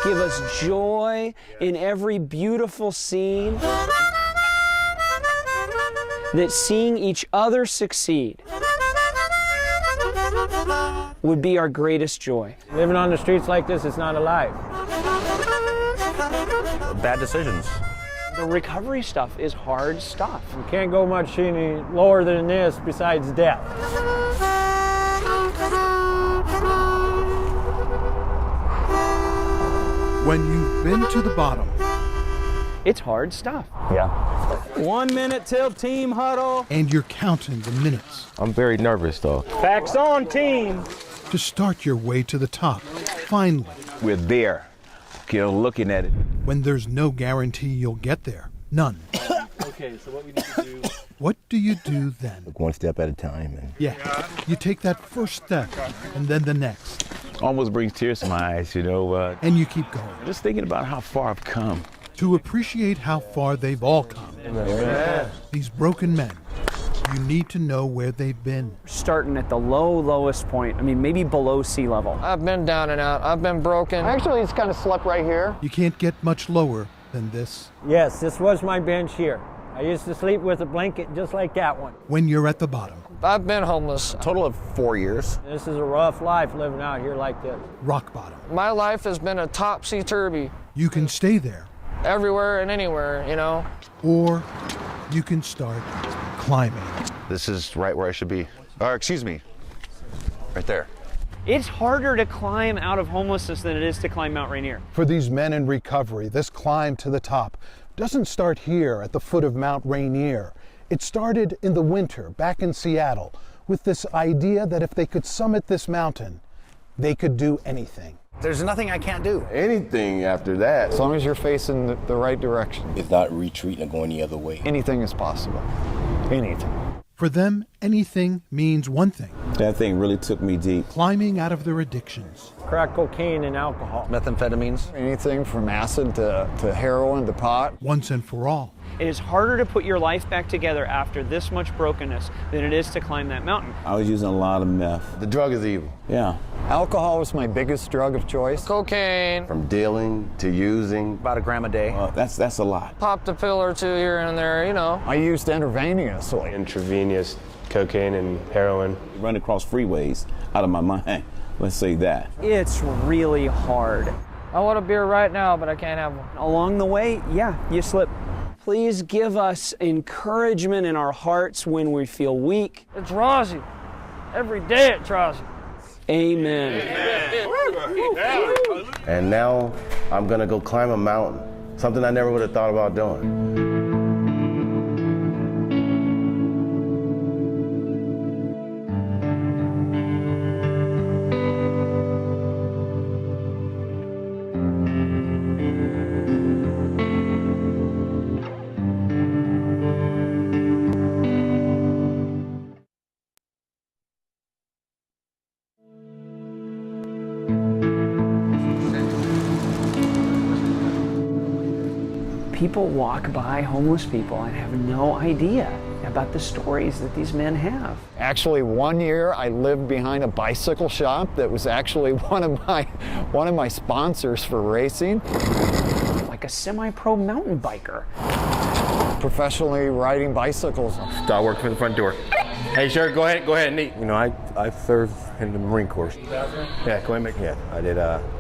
Give us joy in every beautiful scene. That seeing each other succeed would be our greatest joy. Living on the streets like this is not a life. Bad decisions. The recovery stuff is hard stuff. You can't go much any lower than this besides death. When you've been to the bottom, It's hard stuff. Yeah. 1 minute till team huddle. and you're counting the minutes I'm very nervous though. Backs on, team. to start your way to the top, finally, We're there. You're looking at it. when there's no guarantee you'll get there. None. Okay, so what we need to do. What do you do then? One step at a time. And Yeah, you take that first step, and then the next, almost brings tears to my eyes, you know. and you keep going. Just thinking about how far I've come. To appreciate how far they've all come. These broken men, you need to know where they've been. Starting at the lowest point, I mean, maybe below sea level. I've been down and out. I've been broken. Actually, it's kind of slept right here. You can't get much lower than this. Yes, this was my bench here. I used to sleep with a blanket just like that one. When you're at the bottom, I've been homeless. Total of 4 years. This is a rough life living out here like this. rock bottom, My life has been a topsy-turvy, you can stay there, everywhere and anywhere, you know. or you can start climbing. This is right where I should be. Excuse me. Right there. It's harder to climb out of homelessness than it is to climb Mount Rainier. For these men in recovery, this climb to the top doesn't start here at the foot of Mount Rainier. It started in the winter back in Seattle with this idea that if they could summit this mountain, they could do anything. There's nothing I can't do. Anything after that. As long as you're facing the right direction, It's not retreating and going the other way. anything is possible. Anything. For them, anything means one thing: That thing really took me deep. climbing out of their addictions. Crack cocaine and alcohol. Methamphetamines. Anything from acid to heroin to pot. Once and for all. It is harder to put your life back together after this much brokenness than it is to climb that mountain. I was using a lot of meth. The drug is evil. Yeah. Alcohol was my biggest drug of choice. Cocaine, From dealing to using. About a gram a day. That's a lot. popped a pill or two here and there, you know. I used intravenously. Intravenous cocaine and heroin. Run across freeways out of my mind. Let's say that. It's really hard. I want a beer right now, but I can't have one. Along the way, yeah, you slip. Please give us encouragement in our hearts when we feel weak. It draws you. Every day it draws you. Amen. And now I'm gonna go climb a mountain. Something I never would have thought about doing. People walk by homeless people and have no idea about the stories that these men have. Actually, 1 year I lived behind a bicycle shop that was actually one of my sponsors for racing. Like a semi-pro mountain biker. Professionally riding bicycles. Start working at the front door. Hey, sure, go ahead and eat. You know, I served in the Marine Corps. Yeah, go ahead and make Yeah, I did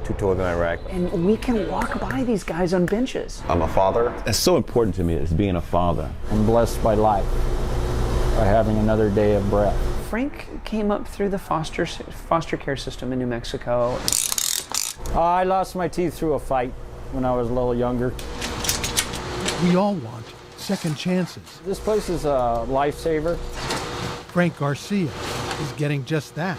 2 tours in Iraq. And we can walk by these guys on benches. I'm a father. It's so important to me as being a father. I'm blessed by life, by having another day of breath. Frank came up through the foster care system in New Mexico. I lost my teeth through a fight when I was a little younger. We all want second chances. This place is a lifesaver. Frank Garcia is getting just that.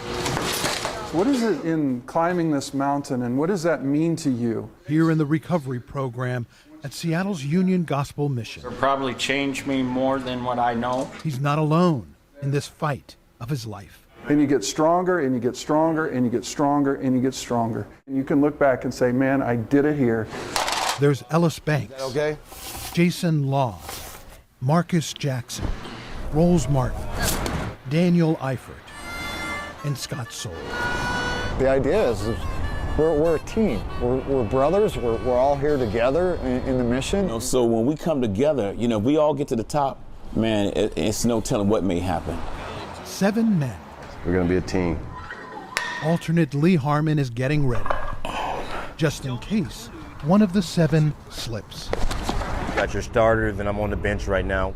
What is it in climbing this mountain, and what does that mean to you? Here in the recovery program at Seattle's Union Gospel Mission. Probably changed me more than what I know. He's not alone in this fight of his life. And you get stronger, and you get stronger, and you get stronger, and you get stronger. And you can look back and say, man, I did it here. There's Ellis Banks, Okay? Jason Law, Marcus Jackson, Rolls Martin, Daniel Eifert, and Scott Soul. The idea is We're a team. We're brothers. We're all here together in the mission. So when we come together, if we all get to the top, man, it's no telling what may happen. 7 men. We're gonna be a team. Alternate Lee Harmon is getting ready, just in case one of the 7 slips. Got your starters, and I'm on the bench right now,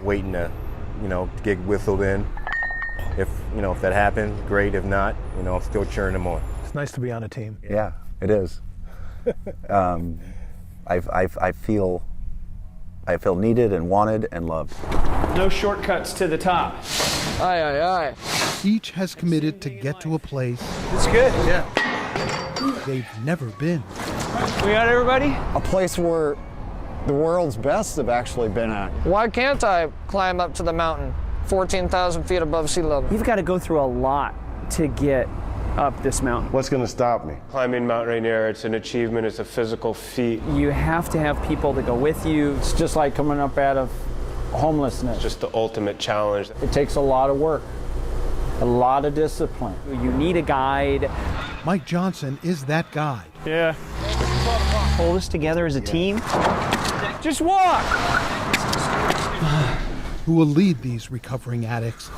waiting to, to get whistled in. If that happens, great. If not, I'm still cheering them on. It's nice to be on a team. Yeah, it is. I feel needed and wanted and loved. No shortcuts to the top. Aye, aye, aye. Each has committed to get to a place It's good. Yeah. they've never been. We got everybody? A place where the world's best have actually been at. Why can't I climb up to the mountain 14,000 feet above sea level? You've got to go through a lot to get up this mountain. What's gonna stop me? Climbing Mount Rainier, it's an achievement, it's a physical feat. You have to have people to go with you. It's just like coming up out of homelessness. It's just the ultimate challenge. It takes a lot of work, a lot of discipline. You need a guide. Mike Johnson is that guide. Yeah. Hold us together as a team. Just walk. Who will lead these recovering addicts,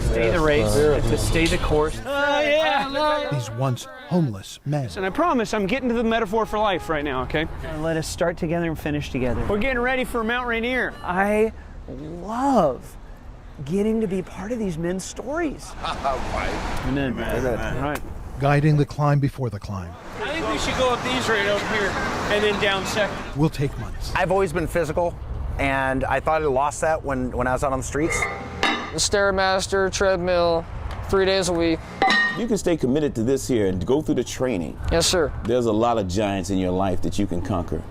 Stay the race, to stay the course. Oh, yeah. these once homeless men. And I promise I'm getting to the metaphor for life right now, okay? Let us start together and finish together. We're getting ready for Mount Rainier. I love getting to be part of these men's stories. Amen. All right. Guiding the climb before the climb I think we should go up these right over here and then down second. will take months. I've always been physical, and I thought I lost that when I was out on the streets. The Stairmaster, treadmill, 3 days a week. You can stay committed to this here and go through the training. Yes, sir. There's a lot of giants in your life that you can conquer.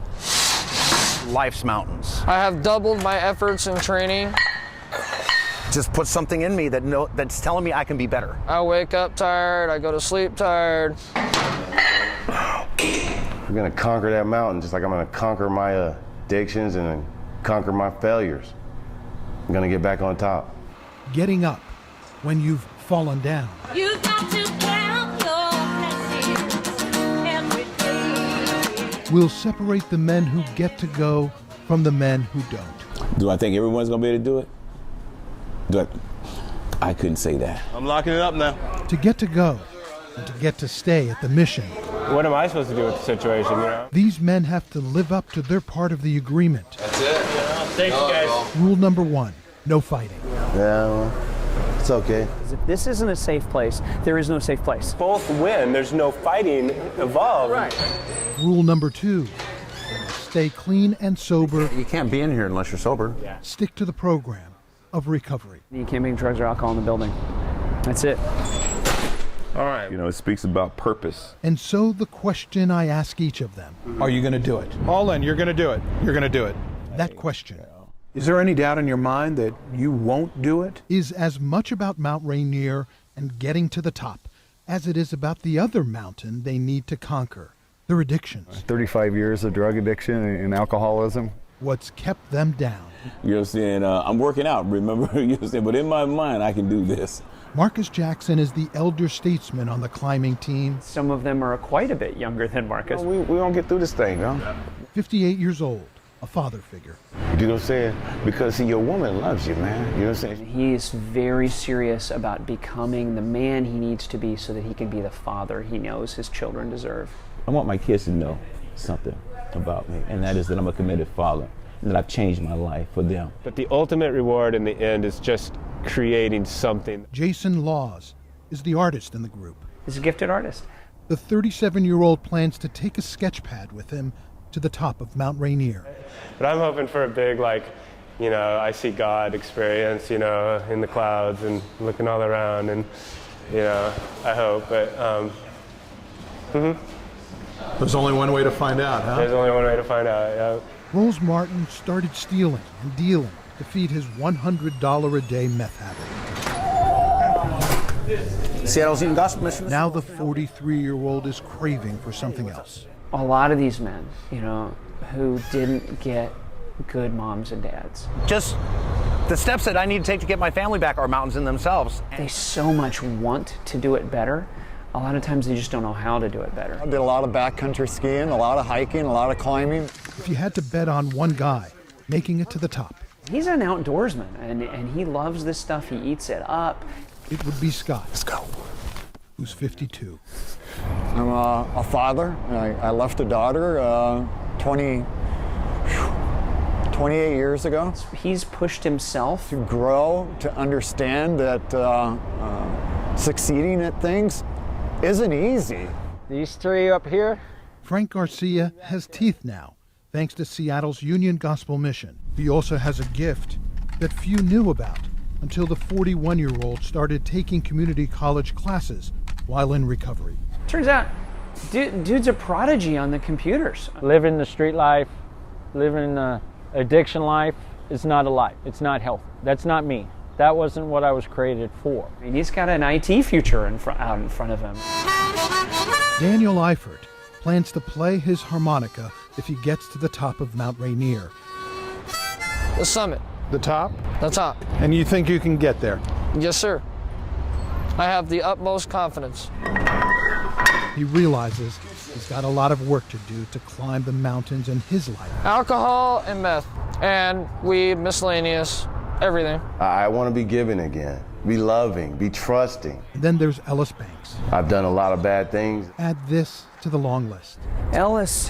Life's mountains. I have doubled my efforts in training. Just put something in me that's telling me I can be better. I wake up tired, I go to sleep tired. We're gonna conquer that mountain just like I'm gonna conquer my addictions and conquer my failures. I'm gonna get back on top. Getting up when you've fallen down. You got to count your blessings every day. Will separate the men who get to go from the men who don't. Do I think everyone's gonna be able to do it? I couldn't say that. I'm locking it up now. To get to go and to get to stay at the mission, What am I supposed to do with the situation, these men have to live up to their part of the agreement. That's it. Thanks, guys. Rule number 1, no fighting. Yeah, well, it's okay. If this isn't a safe place, there is no safe place. Both win. There's no fighting involved. Right. Rule number 2, stay clean and sober. You can't be in here unless you're sober. Stick to the program of recovery. You can't bring drugs or alcohol in the building. That's it. All right. It speaks about purpose. And so the question I ask each of them, Are you going to do it? All in, you're going to do it. You're going to do it. that question Is there any doubt in your mind that you won't do it? is as much about Mount Rainier and getting to the top as it is about the other mountain they need to conquer, their addictions. 35 years of drug addiction and alcoholism. What's kept them down. You know what I'm saying? I'm working out, remember? You know what I'm saying? But in my mind, I can do this. Marcus Jackson is the elder statesman on the climbing team. Some of them are quite a bit younger than Marcus. We gonna get through this thing, huh? 58 years old, a father figure. You know what I'm saying? Because see, your woman loves you, man. You know what I'm saying? He's very serious about becoming the man he needs to be so that he can be the father he knows his children deserve. I want my kids to know something about me, and that is that I'm a committed father, and that I've changed my life for them. But the ultimate reward in the end is just creating something. Jason Laws is the artist in the group. He's a gifted artist. The 37-year-old plans to take a sketch pad with him to the top of Mount Rainier. But I'm hoping for a big, I see God experience, in the clouds and looking all around, and, I hope. But, There's only one way to find out, huh? There's only one way to find out, yeah. Rolls Martin started stealing and dealing to feed his $100 a day meth habit. Seattle's Eaton Gospel Mission. Now the 43-year-old is craving for something else. A lot of these men, who didn't get good moms and dads. Just the steps that I need to take to get my family back are mountains in themselves. They so much want to do it better, a lot of times they just don't know how to do it better. I did a lot of backcountry skiing, a lot of hiking, a lot of climbing. If you had to bet on one guy making it to the top, He's an outdoorsman, and he loves this stuff. He eats it up. it would be Scott. Let's go. Who's 52. I'm a father. I left a daughter 28 years ago. He's pushed himself to grow, to understand that succeeding at things isn't easy. These three up here, Frank Garcia has teeth now, thanks to Seattle's Union Gospel Mission. He also has a gift that few knew about until the 41-year-old started taking community college classes while in recovery. Turns out, dude's a prodigy on the computers. living the street life, living the addiction life is not a life. It's not healthy. That's not me. That wasn't what I was created for. I mean, he's got an IT future out in front of him. Daniel Eifert plans to play his harmonica if he gets to the top of Mount Rainier. The summit. The top? The top. And you think you can get there? Yes, sir. I have the utmost confidence. He realizes he's got a lot of work to do to climb the mountains in his life. Alcohol and meth and weed, miscellaneous, everything. I want to be giving again, be loving, be trusting. Then there's Ellis Banks. I've done a lot of bad things. Add this to the long list. Ellis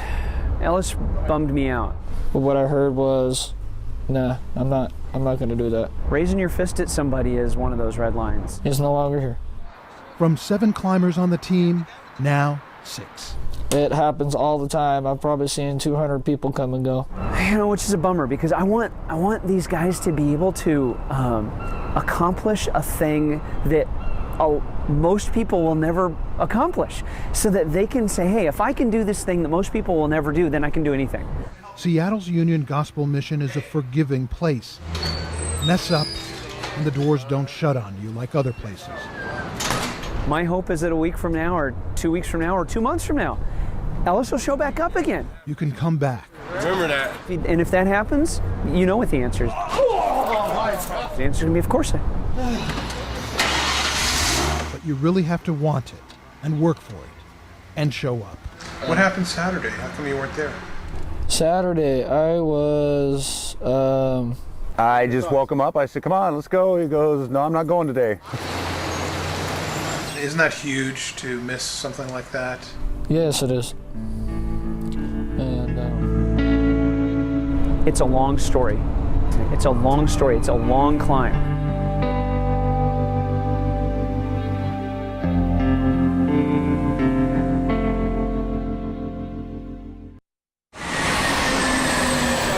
bummed me out. But what I heard was, nah, I'm not going to do that. Raising your fist at somebody is one of those red lines. He's no longer here. From 7 climbers on the team, now 6. It happens all the time. I've probably seen 200 people come and go. You know, which is a bummer because I want these guys to be able to accomplish a thing that most people will never accomplish, so that they can say, hey, if I can do this thing that most people will never do, then I can do anything. Seattle's Union Gospel Mission is a forgiving place. Mess up, and the doors don't shut on you like other places. My hope is that a week from now, or 2 weeks from now, or 2 months from now, Ellis will show back up again. You can come back. Remember that. And if that happens, you know what the answer is. The answer is going to be, of course. But you really have to want it, and work for it, and show up. What happened Saturday? How come you weren't there? Saturday, I was, I just woke him up. I said, come on, let's go. He goes, no, I'm not going today. Isn't that huge to miss something like that? yes, it is. And It's a long story. It's a long story. It's a long climb.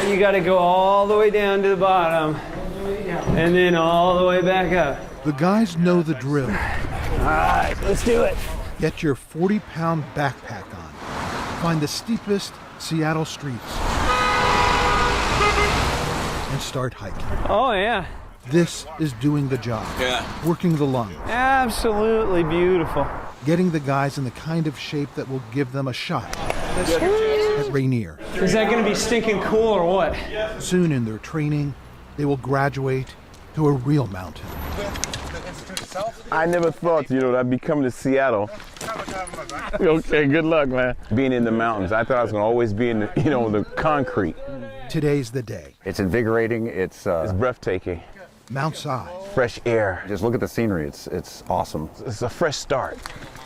You got to go all the way down to the bottom and then all the way back up. The guys know the drill. All right, let's do it. Get your 40-pound backpack on. Find the steepest Seattle streets. And start hiking. Oh, yeah. This is doing the job. Yeah. Working the lungs. Absolutely beautiful. Getting the guys in the kind of shape that will give them a shot at Rainier. Is that going to be stinking cool or what? Soon in their training, they will graduate to a real mountain. I never thought, I'd be coming to Seattle. Okay, good luck, man. Being in the mountains, I thought I was going to always be in the concrete. Today's the day. It's invigorating. It's breathtaking. Mount Si. Fresh air. Just look at the scenery. It's awesome. It's a fresh start.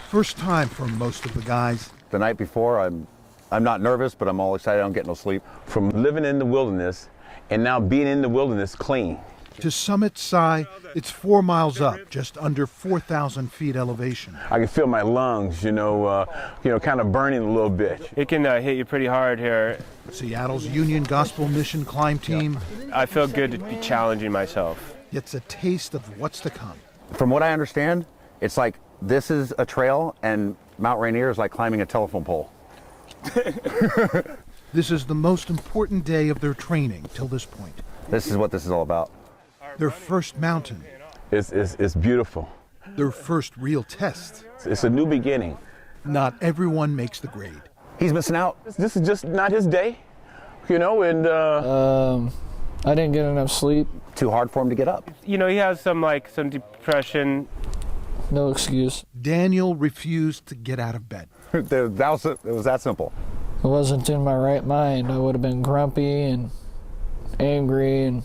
First time for most of the guys. The night before, I'm not nervous, but I'm all excited. I don't get no sleep. From living in the wilderness and now being in the wilderness clean. To Summit Si, it's 4 miles up, just under 4,000 feet elevation. I can feel my lungs, kind of burning a little bit. It can hit you pretty hard here. Seattle's Union Gospel Mission climb team. I feel good to be challenging myself. Gets a taste of what's to come. From what I understand, it's like this is a trail and Mount Rainier is like climbing a telephone pole. This is the most important day of their training till this point. This is what this is all about. Their first mountain. It's beautiful. Their first real test. It's a new beginning. Not everyone makes the grade. He's missing out. This is just not his day, and I didn't get enough sleep. Too hard for him to get up. He has some depression, No excuse. Daniel refused to get out of bed. It was that simple. I wasn't in my right mind. I would have been grumpy and angry and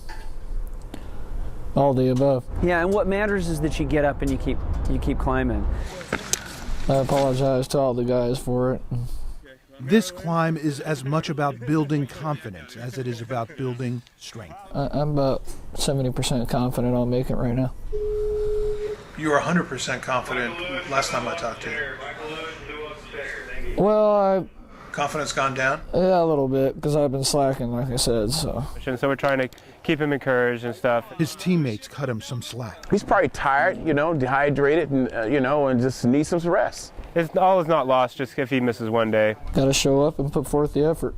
all the above. Yeah, and what matters is that you get up and you keep climbing. I apologize to all the guys for it. This climb is as much about building confidence as it is about building strength. I'm about 70% confident I'll make it right now. You were 100% confident last time I talked to you. Well, Confidence gone down? Yeah, a little bit, because I've been slacking, like I said, so. And so we're trying to keep him encouraged and stuff. His teammates cut him some slack. He's probably tired, dehydrated, and and just needs some rest. All is not lost just if he misses one day. Got to show up and put forth the effort.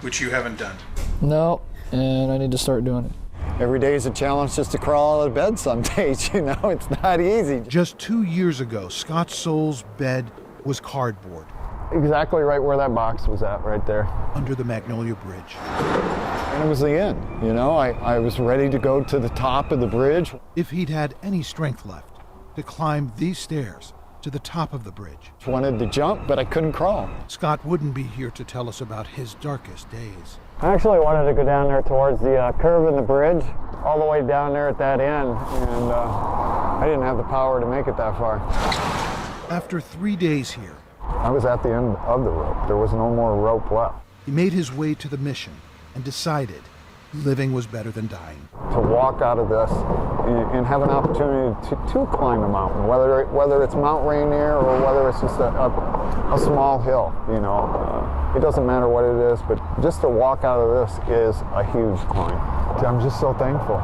Which you haven't done. No, and I need to start doing it. Every day is a challenge just to crawl out of bed some days, it's not easy. Just 2 years ago, Scott Soul's bed was cardboard. Exactly right where that box was at, right there. Under the Magnolia Bridge. And it was the end, I was ready to go to the top of the bridge. If he'd had any strength left to climb these stairs to the top of the bridge. Wanted to jump, but I couldn't crawl. Scott wouldn't be here to tell us about his darkest days. I actually wanted to go down there towards the curve in the bridge, all the way down there at that end, and I didn't have the power to make it that far. After 3 days here, I was at the end of the rope. There was no more rope left. he made his way to the mission and decided living was better than dying. To walk out of this and have an opportunity to climb a mountain, whether it's Mount Rainier or whether it's just a small hill, it doesn't matter what it is, but just to walk out of this is a huge climb. I'm just so thankful.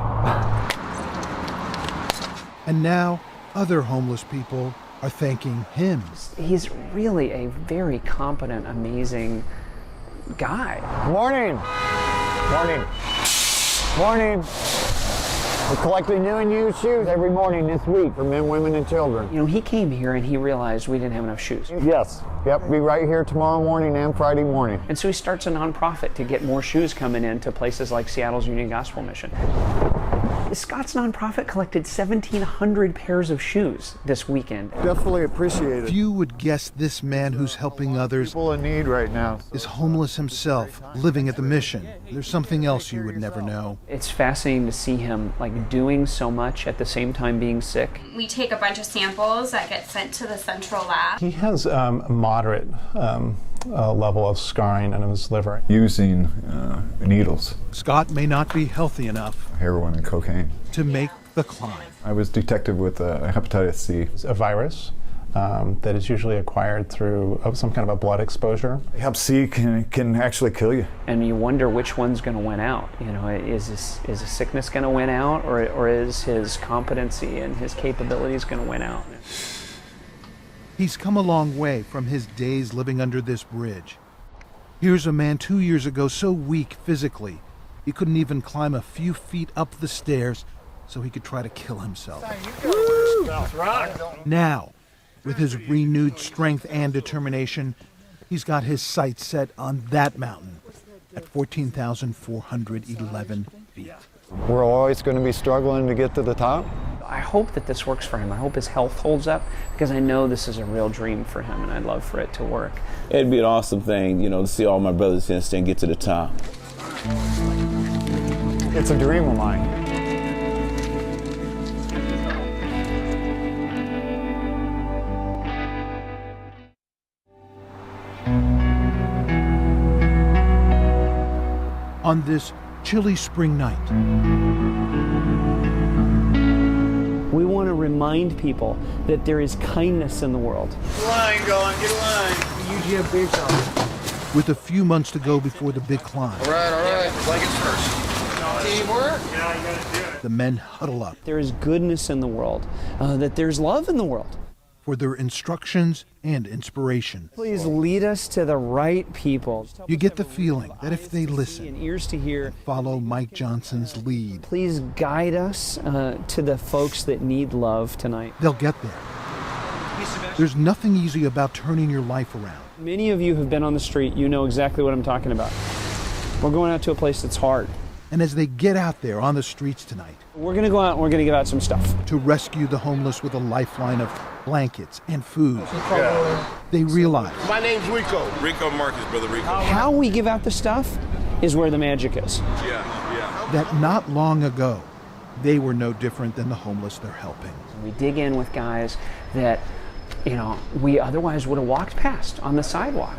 And now other homeless people are thanking him. He's really a very competent, amazing guy. Morning. Morning. Morning. We're collecting new and used shoes every morning this week for men, women, and children. He came here and he realized we didn't have enough shoes. Yes. Yep, be right here tomorrow morning and Friday morning. And so he starts a nonprofit to get more shoes coming into places like Seattle's Union Gospel Mission. Scott's nonprofit collected 1,700 pairs of shoes this weekend. Definitely appreciate it. Few would guess this man who's helping others People in need right now. is homeless himself, living at the mission. There's something else you would never know. It's fascinating to see him doing so much at the same time being sick. We take a bunch of samples that get sent to the central lab. He has a moderate level of scarring in his liver. Using needles. Scott may not be healthy enough Heroin and cocaine. to make the climb. I was detected with hepatitis C. It's a virus that is usually acquired through some kind of a blood exposure. Hep C can actually kill you. And you wonder which one's going to win out. Is a sickness going to win out, or is his competency and his capabilities going to win out? He's come a long way from his days living under this bridge. Here's a man 2 years ago so weak physically, he couldn't even climb a few feet up the stairs so he could try to kill himself. Now, with his renewed strength and determination, he's got his sights set on that mountain at 14,411 feet. We're always going to be struggling to get to the top. I hope that this works for him. I hope his health holds up, because I know this is a real dream for him, and I'd love for it to work. It'd be an awesome thing, to see all my brothers here and get to the top. It's a dream of mine. On this chilly spring night, We want to remind people that there is kindness in the world. Get a line going, get a line. UGF Big Top. with a few months to go before the big climb, All right. Blankets first. Teamwork. the men huddle up There is goodness in the world, that there's love in the world. for their instructions and inspiration. Please lead us to the right people. You get the feeling that if they listen And ears to hear. follow Mike Johnson's lead, Please guide us to the folks that need love tonight. they'll get there. There's nothing easy about turning your life around. Many of you have been on the street. You know exactly what I'm talking about. We're going out to a place that's hard. And as they get out there on the streets tonight, We're going to go out and we're going to give out some stuff. to rescue the homeless with a lifeline of blankets and food, they realize My name's Rico. Rico Marcus, brother Rico. How we give out the stuff is where the magic is. that not long ago, they were no different than the homeless they're helping. We dig in with guys that, we otherwise would have walked past on the sidewalk.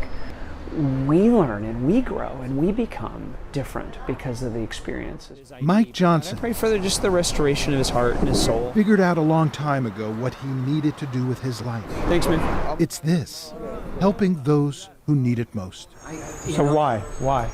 We learn and we grow and we become different because of the experiences. Mike Johnson I pray for just the restoration of his heart and his soul. figured out a long time ago what he needed to do with his life. Thanks, man. It's this, helping those who need it most. So why? Why?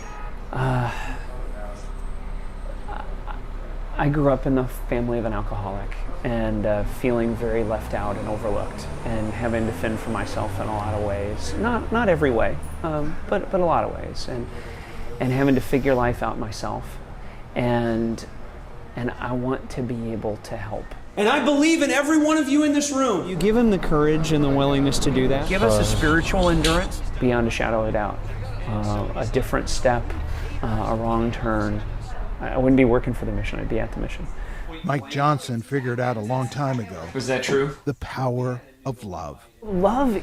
I grew up in the family of an alcoholic and feeling very left out and overlooked and having to fend for myself in a lot of ways. Not every way, but a lot of ways. And having to figure life out myself. And I want to be able to help. And I believe in every one of you in this room. You give him the courage and the willingness to do that. Give us a spiritual endurance. Beyond a shadow of a doubt. A different step, a wrong turn. I wouldn't be working for the mission, I'd be at the mission. Mike Johnson figured out a long time ago. Was that true? The power of love. Love,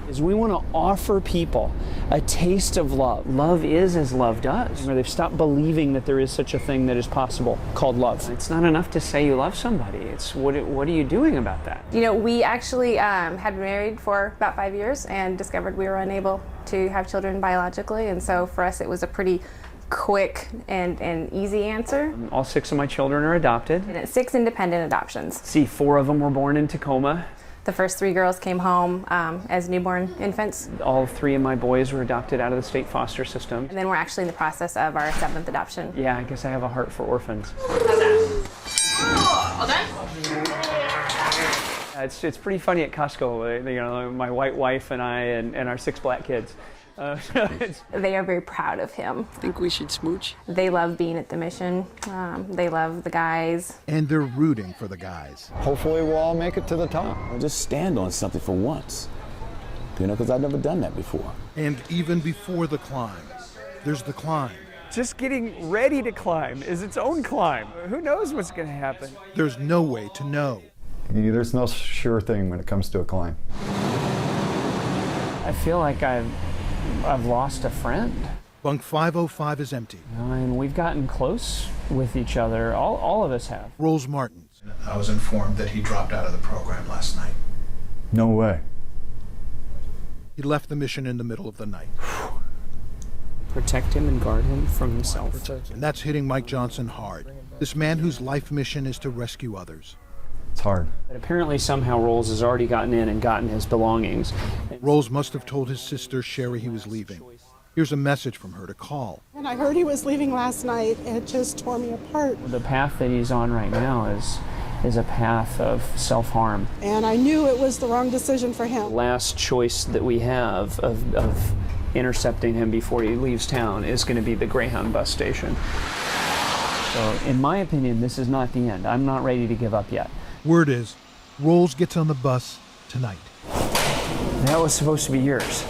is we want to offer people a taste of love. Love is as love does. Where they've stopped believing that there is such a thing that is possible called love. It's not enough to say you love somebody. It's what are you doing about that? We actually had been married for about 5 years and discovered we were unable to have children biologically. And so for us, it was a pretty quick and easy answer. All 6 of my children are adopted. And it's 6 independent adoptions. 4 of them were born in Tacoma. The first 3 girls came home as newborn infants. All 3 of my boys were adopted out of the state foster system. And then we're actually in the process of our 7th adoption. Yeah, I guess I have a heart for orphans. All done? It's pretty funny at Costco, my white wife and I and our 6 black kids. They are very proud of him. Think we should smooch? They love being at the mission. They love the guys. And they're rooting for the guys. Hopefully we'll all make it to the top. Or just stand on something for once, because I've never done that before. And even before the climb, there's the climb. Just getting ready to climb is its own climb. Who knows what's going to happen? There's no way to know. There's no sure thing when it comes to a climb. I feel like I've lost a friend. Bunk 505 is empty. And we've gotten close with each other. All of us have. Rolls Martins. I was informed that he dropped out of the program last night. No way. He left the mission in the middle of the night. Protect him and guard him from himself. And that's hitting Mike Johnson hard. This man whose life mission is to rescue others. It's hard. But apparently somehow Rolls has already gotten in and gotten his belongings. Rolls must have told his sister Sherry he was leaving. Here's a message from her to call. And I heard he was leaving last night. It just tore me apart. The path that he's on right now is a path of self-harm. And I knew it was the wrong decision for him. The last choice that we have of intercepting him before he leaves town is going to be the Greyhound bus station. So in my opinion, this is not the end. I'm not ready to give up yet. Word is, Rolls gets on the bus tonight. That was supposed to be yours.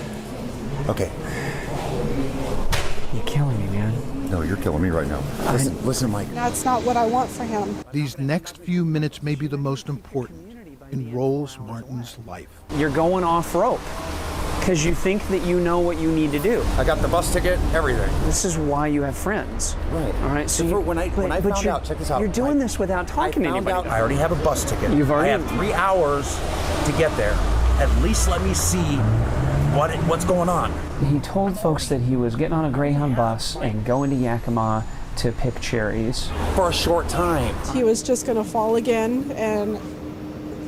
Okay. You're killing me, man. No, you're killing me right now. Listen, Mike. That's not what I want for him. These next few minutes may be the most important in Rolls Martin's life. You're going off rope because you think that you know what you need to do. I got the bus ticket, everything. This is why you have friends. Right. All right. So when I found out, check this out. You're doing this without talking to anybody. I already have a bus ticket. You've already. I have 3 hours to get there. At least let me see what's going on. He told folks that he was getting on a Greyhound bus and going to Yakima to pick cherries. For a short time. He was just going to fall again and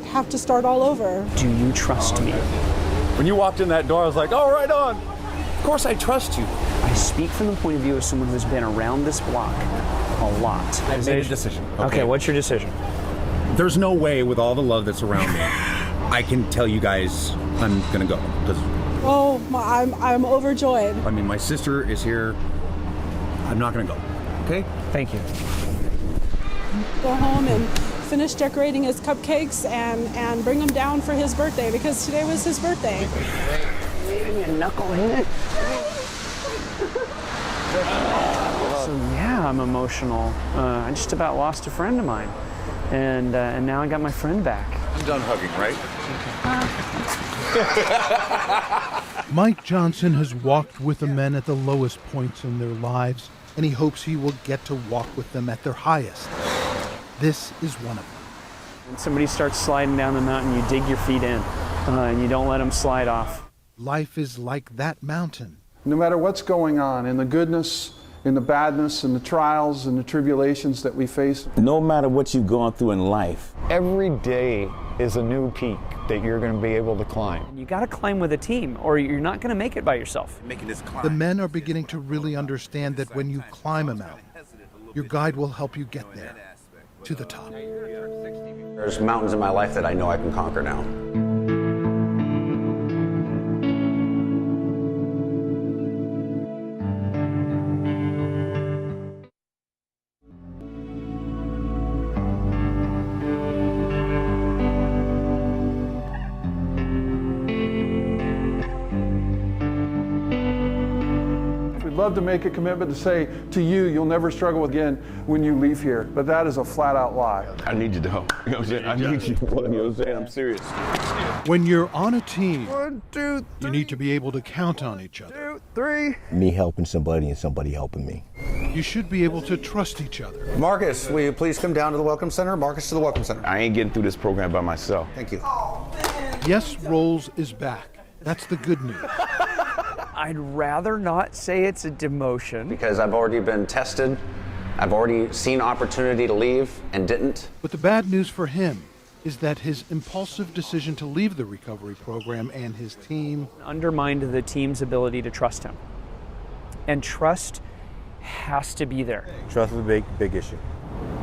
have to start all over. Do you trust me? When you walked in that door, I was like, oh, right on. Of course I trust you. I speak from the point of view of someone who's been around this block a lot. I've made a decision. Okay, what's your decision? There's no way with all the love that's around me, I can tell you guys I'm gonna go. Oh, I'm overjoyed. I mean, my sister is here. I'm not gonna go. Okay? Thank you. Go home and finish decorating his cupcakes and bring them down for his birthday because today was his birthday. You knucklehead. So yeah, I'm emotional. I just about lost a friend of mine, and now I got my friend back. I'm done hugging, right? Mike Johnson has walked with the men at the lowest points in their lives, and he hopes he will get to walk with them at their highest. This is one of them. When somebody starts sliding down the mountain, you dig your feet in, and you don't let them slide off. Life is like that mountain. No matter what's going on, in the goodness, in the badness, in the trials and the tribulations that we face. No matter what you've gone through in life, every day is a new peak that you're going to be able to climb. You got to climb with a team, or you're not going to make it by yourself. The men are beginning to really understand that when you climb a mountain, your guide will help you get there, to the top. There's mountains in my life that I know I can conquer now. Love to make a commitment to say to you, you'll never struggle again when you leave here, but that is a flat out lie. I need you to help. You know what I'm saying? I need you. You know what I'm saying? I'm serious. When you're on a team, 1, 2, 3, you need to be able to count on each other. 2, 3. Me helping somebody and somebody helping me. You should be able to trust each other. Marcus, will you please come down to the Welcome Center? Marcus to the Welcome Center. I ain't getting through this program by myself. Thank you. Yes, Rolls is back. That's the good news. I'd rather not say it's a demotion. Because I've already been tested. I've already seen opportunity to leave and didn't. But the bad news for him is that his impulsive decision to leave the recovery program and his team undermined the team's ability to trust him. And trust has to be there. Trust is a big issue.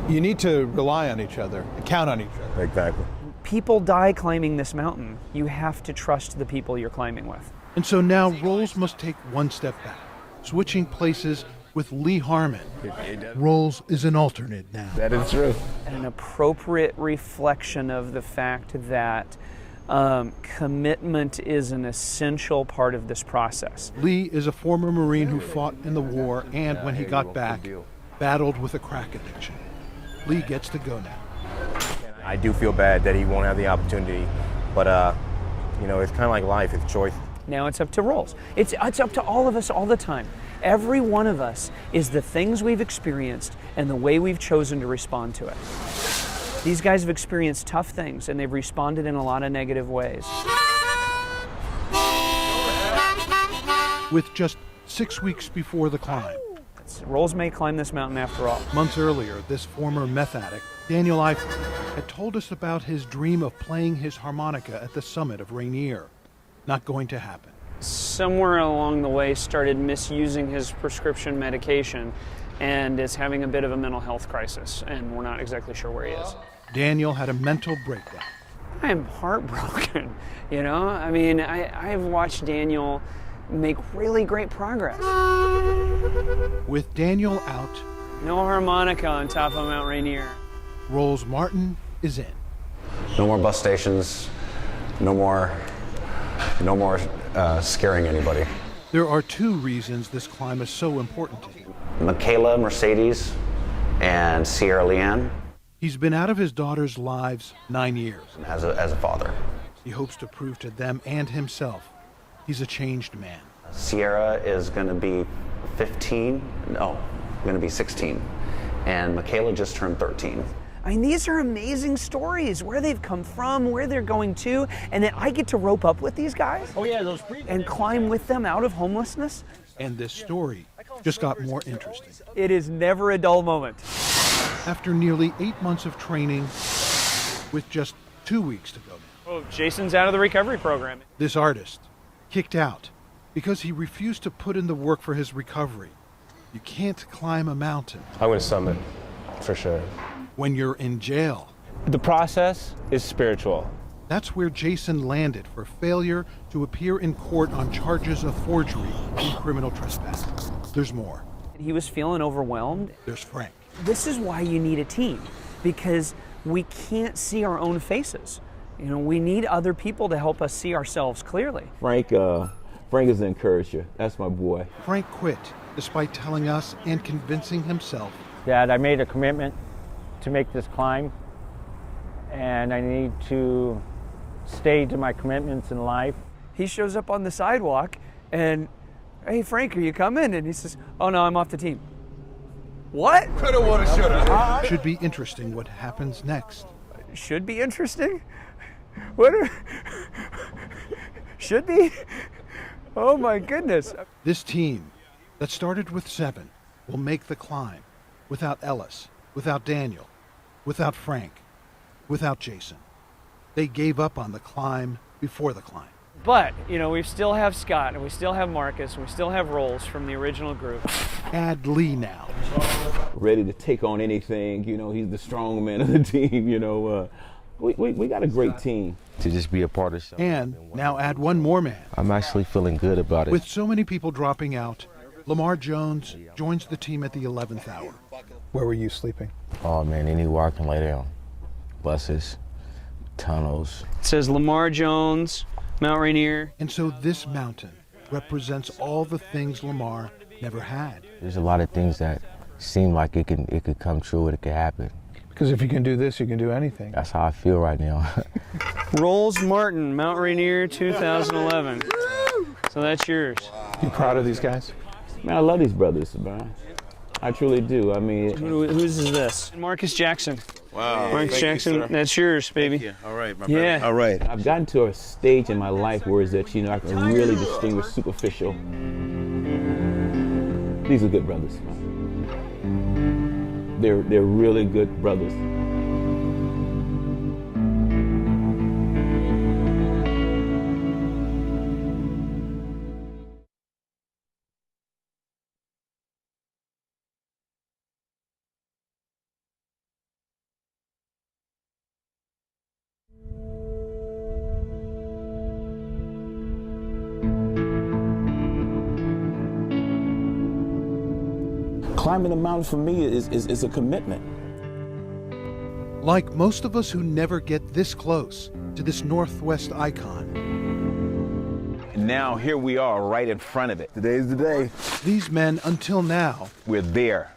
You need to rely on each other, count on each other. Exactly. People die climbing this mountain. You have to trust the people you're climbing with. And so now Rolls must take one step back, switching places with Lee Harmon. Rolls is an alternate now. That is true. An appropriate reflection of the fact that commitment is an essential part of this process. Lee is a former Marine who fought in the war and, when he got back, battled with a crack addiction. Lee gets to go now. I do feel bad that he won't have the opportunity, but you know, it's kind of like life, it's choice. Now it's up to Rolls. It's up to all of us all the time. Every one of us is the things we've experienced and the way we've chosen to respond to it. These guys have experienced tough things and they've responded in a lot of negative ways. With just 6 weeks before the climb. Rolls may climb this mountain after all. Months earlier, this former meth addict, Daniel Eifert, had told us about his dream of playing his harmonica at the summit of Rainier. Not going to happen. Somewhere along the way started misusing his prescription medication and is having a bit of a mental health crisis, and we're not exactly sure where he is. Daniel had a mental breakdown. I am heartbroken, you know? I mean, I've watched Daniel make really great progress. With Daniel out, no harmonica on top of Mount Rainier. Rolls Martin is in. No more bus stations, no more scaring anybody. There are two reasons this climb is so important to him. Michaela, Mercedes, and Sierra Leanne. He's been out of his daughter's lives 9 years. As a father. He hopes to prove to them and himself he's a changed man. Sierra is going to be 15, no, going to be 16. And Michaela just turned 13. I mean, these are amazing stories, where they've come from, where they're going to, and then I get to rope up with these guys and climb with them out of homelessness. And this story just got more interesting. It is never a dull moment. After nearly 8 months of training, with just 2 weeks to go now. Oh, Jason's out of the recovery program. This artist, kicked out because he refused to put in the work for his recovery. You can't climb a mountain. I'm going to summit, for sure. When you're in jail. The process is spiritual. That's where Jason landed for failure to appear in court on charges of forgery and criminal trespass. There's more. He was feeling overwhelmed. There's Frank. This is why you need a team, because we can't see our own faces. You know, we need other people to help us see ourselves clearly. Frank Frank is an encourager. That's my boy. Frank quit, despite telling us and convincing himself. Dad, I made a commitment to make this climb, and I need to stay to my commitments in life. He shows up on the sidewalk and, hey, Frank, are you coming? And he says, oh no, I'm off the team. What? Coulda, woulda, shoulda. Should be interesting what happens next. Should be interesting? What? Should be? Oh my goodness. This team that started with 7 will make the climb without Ellis, without Daniel, without Frank, without Jason. They gave up on the climb before the climb. But, you know, we still have Scott, and we still have Marcus, and we still have Rolls from the original group. Add Lee now. Ready to take on anything. You know, he's the strong man of the team. You know, we got a great team. To just be a part of something. And now add one more man. I'm actually feeling good about it. With so many people dropping out, Lamar Jones joins the team at the 11th hour. Where were you sleeping? Oh man, anywhere I can lay down. Buses, tunnels. It says Lamar Jones, Mount Rainier. And so this mountain represents all the things Lamar never had. There's a lot of things that seem like it could come true, it could happen. Because if you can do this, you can do anything. That's how I feel right now. Rolls Martin, Mount Rainier 2011. So that's yours. You proud of these guys? Man, I love these brothers, man. I truly do. I mean, whose is this? Marcus Jackson. Wow. Marcus Jackson, that's yours, baby. Thank you. All right, my yeah. brother. All right. I've gotten to a stage in my life where is that, you know, I can really distinguish superficial. These are good brothers, man. They're really good brothers. Climbing a mountain for me is a commitment. Like most of us who never get this close to this Northwest icon. And now here we are right in front of it. Today's the day. These men, until now, We're there,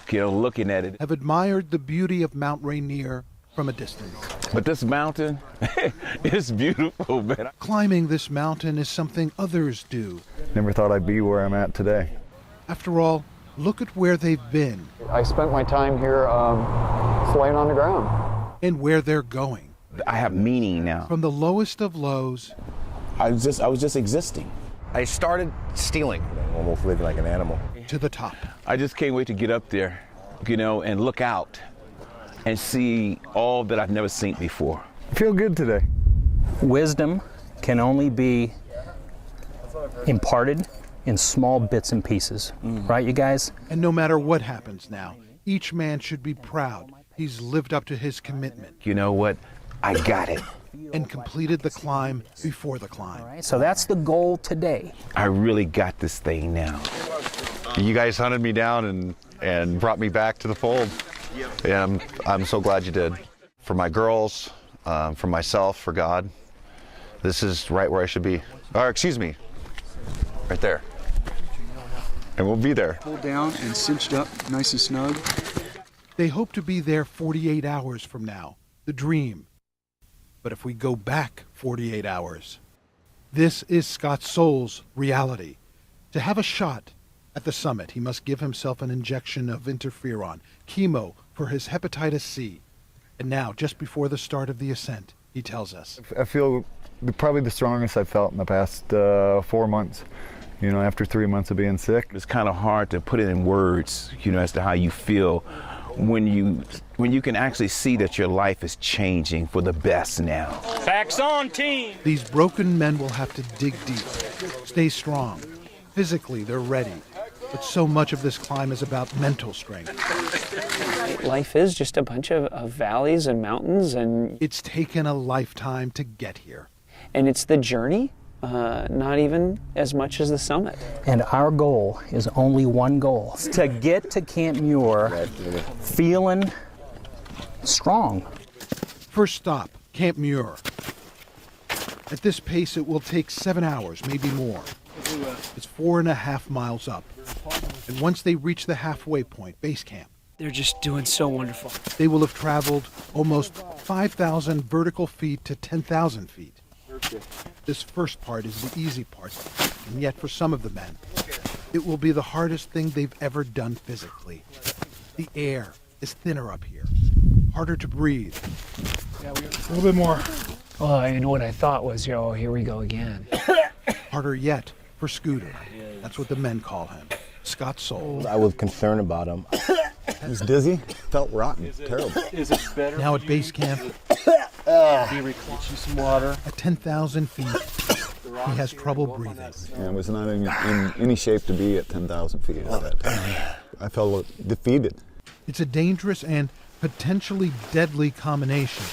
you know, looking at it. have admired the beauty of Mount Rainier from a distance. But this mountain, it's beautiful, man. Climbing this mountain is something others do. Never thought I'd be where I'm at today. After all, look at where they've been. I spent my time here laying on the ground. And where they're going. I have meaning now. From the lowest of lows. I was just existing. I started stealing. Almost living like an animal. To the top. I just can't wait to get up there, you know, and look out and see all that I've never seen before. I feel good today. Wisdom can only be imparted in small bits and pieces, right, you guys? And no matter what happens now, each man should be proud he's lived up to his commitment. You know what? I got it. And completed the climb before the climb. All right, so that's the goal today. I really got this thing now. You guys hunted me down and brought me back to the fold. And I'm so glad you did. For my girls, for myself, for God, this is right where I should be. Or excuse me, right there. And we'll be there. Pulled down and cinched up, nice and snug. They hope to be there 48 hours from now, the dream. But if we go back 48 hours, this is Scott Soul's reality. To have a shot at the summit, he must give himself an injection of interferon, chemo for his hepatitis C. And now, just before the start of the ascent, he tells us. I feel probably the strongest I've felt in the past 4 months. You know, after 3 months of being sick. It's kind of hard to put it in words, you know, as to how you feel when you can actually see that your life is changing for the best now. Facts on, team. These broken men will have to dig deep, stay strong. Physically, they're ready. But so much of this climb is about mental strength. Life is just a bunch of valleys and mountains, and it's taken a lifetime to get here. And it's the journey, not even as much as the summit. And our goal is only one goal, to get to Camp Muir feeling strong. First stop, Camp Muir. At this pace, it will take 7 hours, maybe more. It's 4.5 miles up. And once they reach the halfway point, base camp, They're just doing so wonderful. they will have traveled almost 5,000 vertical feet to 10,000 feet. This first part is the easy part, and yet for some of the men, it will be the hardest thing they've ever done physically. The air is thinner up here, harder to breathe. A little bit more. Well, and what I thought was, oh, here we go again. Harder yet for Scooter. That's what the men call him. Scott Soul. I was concerned about him. I was dizzy, felt rotten, terrible. Is it better? Now at base camp, Some water. at 10,000 feet, he has trouble breathing. And I was not in any shape to be at 10,000 feet at that time. I felt defeated. It's a dangerous and potentially deadly combination,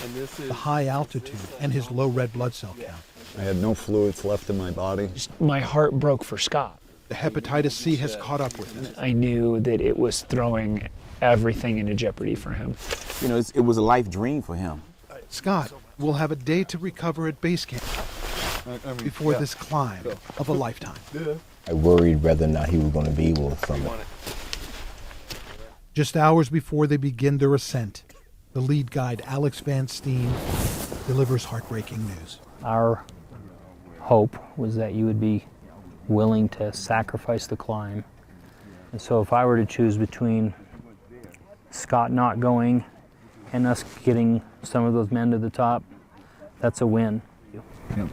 the high altitude and his low red blood cell count. I had no fluids left in my body. My heart broke for Scott. The hepatitis C has caught up with him. I knew that it was throwing everything into jeopardy for him. You know, it was a life dream for him. Scott will have a day to recover at base camp before this climb of a lifetime. I worried whether or not he was going to be able to summit. Just hours before they begin their ascent, the lead guide, Alex Van Steen, delivers heartbreaking news. Our hope was that you would be willing to sacrifice the climb. And so if I were to choose between Scott not going and us getting some of those men to the top, that's a win. Yep.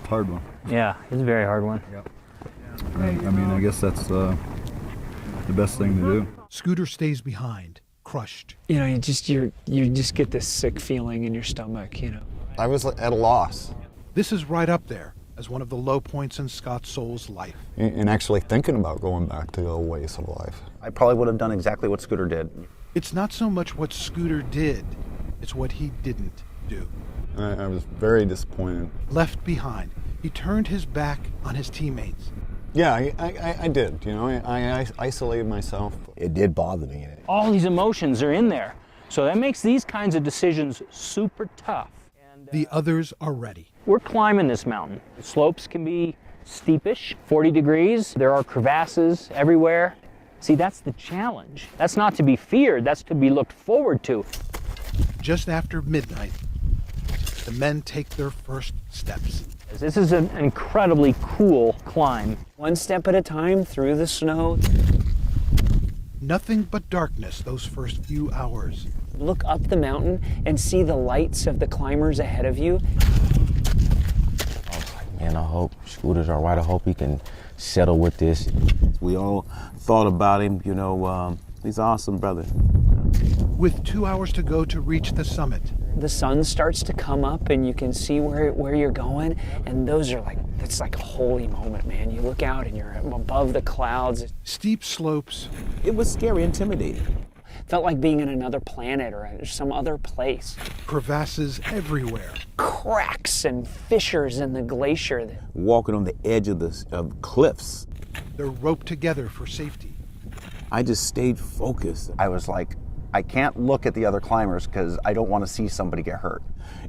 Hard one. Yeah, it's a very hard one. Yep. I mean, I guess that's the best thing to do. Scooter stays behind, crushed. You know, you just get this sick feeling in your stomach, you know. I was at a loss. This is right up there as one of the low points in Scott Soul's life. And actually thinking about going back to the old ways of life. I probably would have done exactly what Scooter did. It's not so much what Scooter did, it's what he didn't do. I was very disappointed. Left behind, he turned his back on his teammates. Yeah, I did. You know, I isolated myself. It did bother me. All these emotions are in there. So that makes these kinds of decisions super tough. The others are ready. We're climbing this mountain. The slopes can be steepish, 40 degrees. There are crevasses everywhere. See, that's the challenge. That's not to be feared, that's to be looked forward to. Just after midnight, the men take their first steps. This is an incredibly cool climb. One step at a time through the snow. Nothing but darkness those first few hours. Look up the mountain and see the lights of the climbers ahead of you. Man, I hope Scooter's all right. I hope he can settle with this. We all thought about him, you know, he's an awesome brother. With 2 hours to go to reach the summit. The sun starts to come up and you can see where you're going, and those are like, it's like a holy moment, man. You look out and you're above the clouds. Steep slopes. It was scary, intimidating. Felt like being in another planet or some other place. Crevasses everywhere. Cracks and fissures in the glacier. Walking on the edge of cliffs. They're roped together for safety. I just stayed focused. I was like, I can't look at the other climbers because I don't want to see somebody get hurt.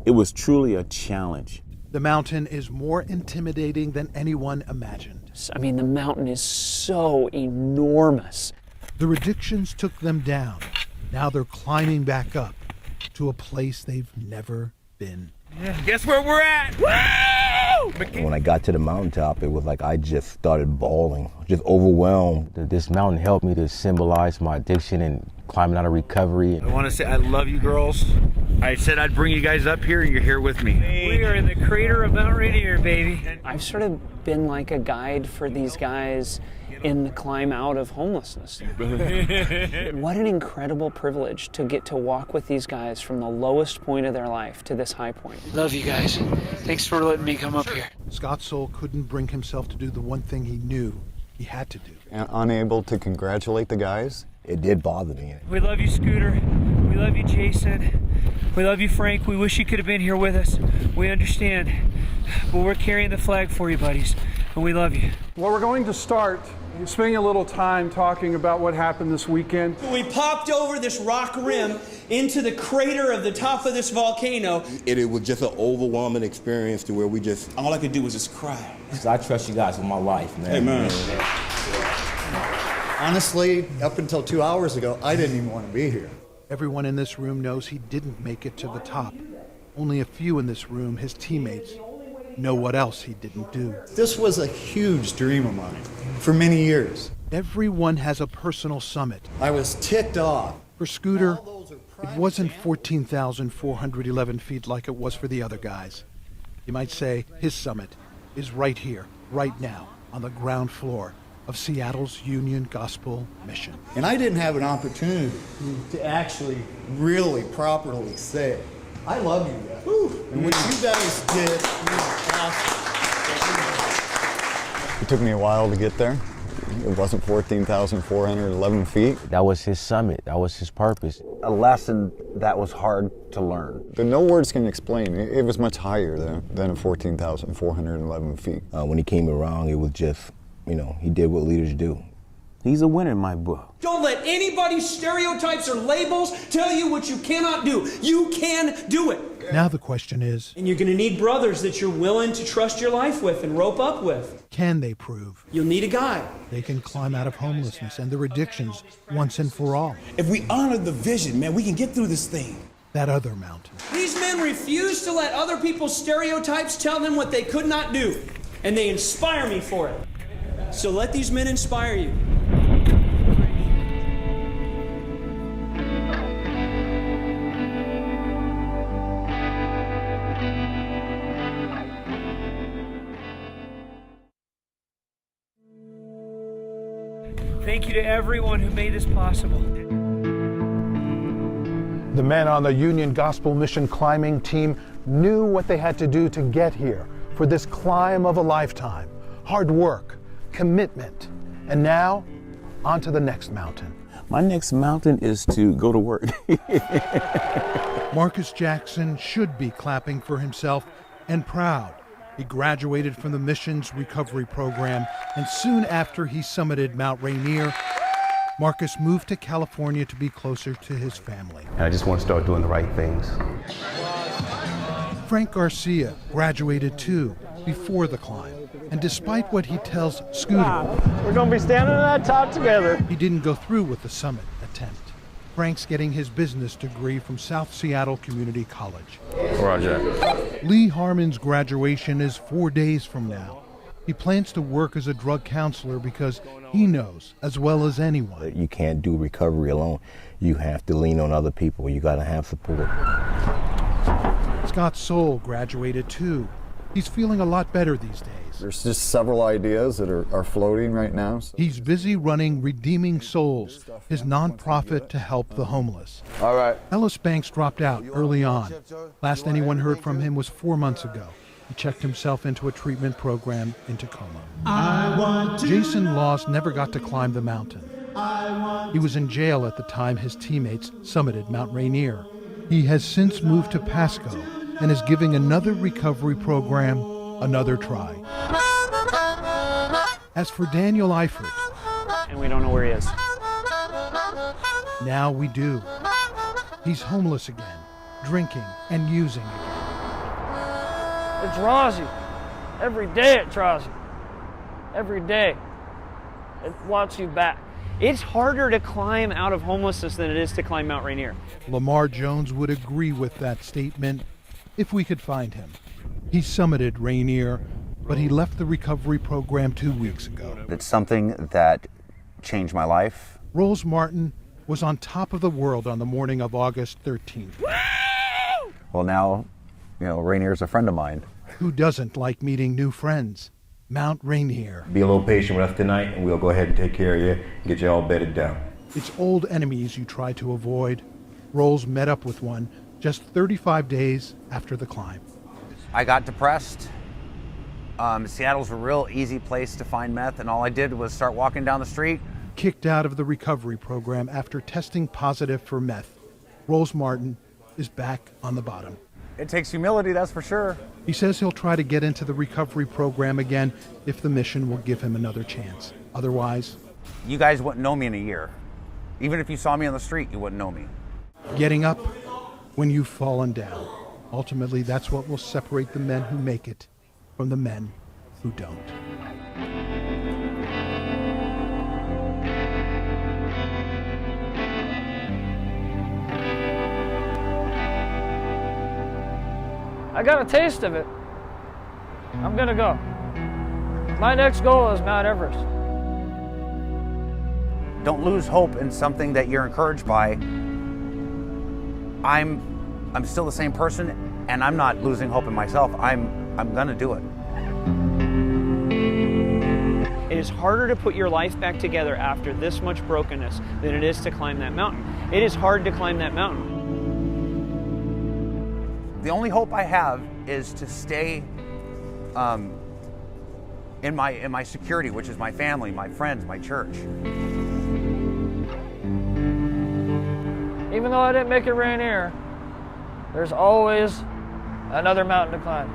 It was truly a challenge. The mountain is more intimidating than anyone imagined. I mean, the mountain is so enormous. The Redictions took them down. Now they're climbing back up to a place they've never been. Yeah, guess where we're at? Woo! When I got to the mountaintop, it was like I just started bawling, just overwhelmed. This mountain helped me to symbolize my addiction and climbing out of recovery. I want to say I love you girls. I said I'd bring you guys up here, and you're here with me. We are in the crater of Mount Rainier, baby. I've sort of been like a guide for these guys in the climb out of homelessness. What an incredible privilege to get to walk with these guys from the lowest point of their life to this high point. Love you guys. Thanks for letting me come up here. Scott Soul couldn't bring himself to do the one thing he knew he had to do. And unable to congratulate the guys. It did bother me. We love you, Scooter. We love you, Jason. We love you, Frank. We wish you could have been here with us. We understand. But we're carrying the flag for you, buddies. And we love you. Well, we're going to start spending a little time talking about what happened this weekend. We popped over this rock rim into the crater of the top of this volcano. It was just an overwhelming experience to where we just, all I could do was just cry. I trust you guys with my life, man. Amen. Honestly, up until 2 hours ago, I didn't even want to be here. Everyone in this room knows he didn't make it to the top. Only a few in this room, his teammates, know what else he didn't do. This was a huge dream of mine for many years. Everyone has a personal summit. I was ticked off. For Scooter, it wasn't 14,411 feet like it was for the other guys. You might say his summit is right here, right now, on the ground floor of Seattle's Union Gospel Mission. And I didn't have an opportunity to actually really properly say, I love you guys. And what you guys did was awesome. It took me a while to get there. It wasn't 14,411 feet. That was his summit. That was his purpose. A lesson that was hard to learn. No words can explain. It was much higher than 14,411 feet. When he came around, it was just, you know, he did what leaders do. He's a winner in my book. Don't let anybody's stereotypes or labels tell you what you cannot do. You can do it. Now the question is, and you're going to need brothers that you're willing to trust your life with and rope up with. Can they prove you'll need a guide they can climb out of homelessness and their addictions once and for all? If we honor the vision, man, we can get through this thing. That other mountain. These men refuse to let other people's stereotypes tell them what they could not do, and they inspire me for it. So let these men inspire you. Thank you to everyone who made this possible. The men on the Union Gospel Mission climbing team knew what they had to do to get here for this climb of a lifetime. Hard work, commitment, and now on to the next mountain. My next mountain is to go to work. Marcus Jackson should be clapping for himself and proud. He graduated from the mission's recovery program, and soon after he summited Mount Rainier, Marcus moved to California to be closer to his family. And I just want to start doing the right things. Frank Garcia graduated too, before the climb. And despite what he tells Scooter, we're going to be standing on that top together. He didn't go through with the summit attempt. Frank's getting his business degree from South Seattle Community College. Roger. Lee Harmon's graduation is 4 days from now. He plans to work as a drug counselor because he knows, as well as anyone, You can't do recovery alone. You have to lean on other people. You got to have support. Scott Soul graduated too. He's feeling a lot better these days. There's just several ideas that are floating right now. He's busy running Redeeming Souls, his nonprofit to help the homeless. All right. Ellis Banks dropped out early on. Last anyone heard from him was 4 months ago. He checked himself into a treatment program in Tacoma. Jason Laws never got to climb the mountain. He was in jail at the time his teammates summited Mount Rainier. He has since moved to Pasco and is giving another recovery program another try. As for Daniel Eifert, and we don't know where he is. Now we do. He's homeless again, drinking and using again. It draws you. Every day it draws you. Every day. It wants you back. It's harder to climb out of homelessness than it is to climb Mount Rainier. Lamar Jones would agree with that statement if we could find him. He summited Rainier, but he left the recovery program 2 weeks ago. It's something that changed my life. Rose Martin was on top of the world on the morning of August 13th. Well, now, Rainier's a friend of mine. Who doesn't like meeting new friends? Mount Rainier. Be a little patient with us tonight, and we'll go ahead and take care of you and get you all bedded down. It's old enemies you try to avoid. Rolls met up with one just 35 days after the climb. I got depressed. Seattle's a real easy place to find meth, and all I did was start walking down the street. Kicked out of the recovery program after testing positive for meth, Rose Martin is back on the bottom. It takes humility, that's for sure. He says he'll try to get into the recovery program again if the mission will give him another chance. Otherwise, you guys wouldn't know me in a year. Even if you saw me on the street, you wouldn't know me. getting up when you've fallen down. Ultimately, that's what will separate the men who make it from the men who don't. I got a taste of it. I'm gonna go. My next goal is Mount Everest. Don't lose hope in something that you're encouraged by. I'm still the same person, and I'm not losing hope in myself. I'm gonna do it. It is harder to put your life back together after this much brokenness than it is to climb that mountain. It is hard to climb that mountain. The only hope I have is to stay in my security, which is my family, my friends, my church. Even though I didn't make it Rainier, there's always another mountain to climb.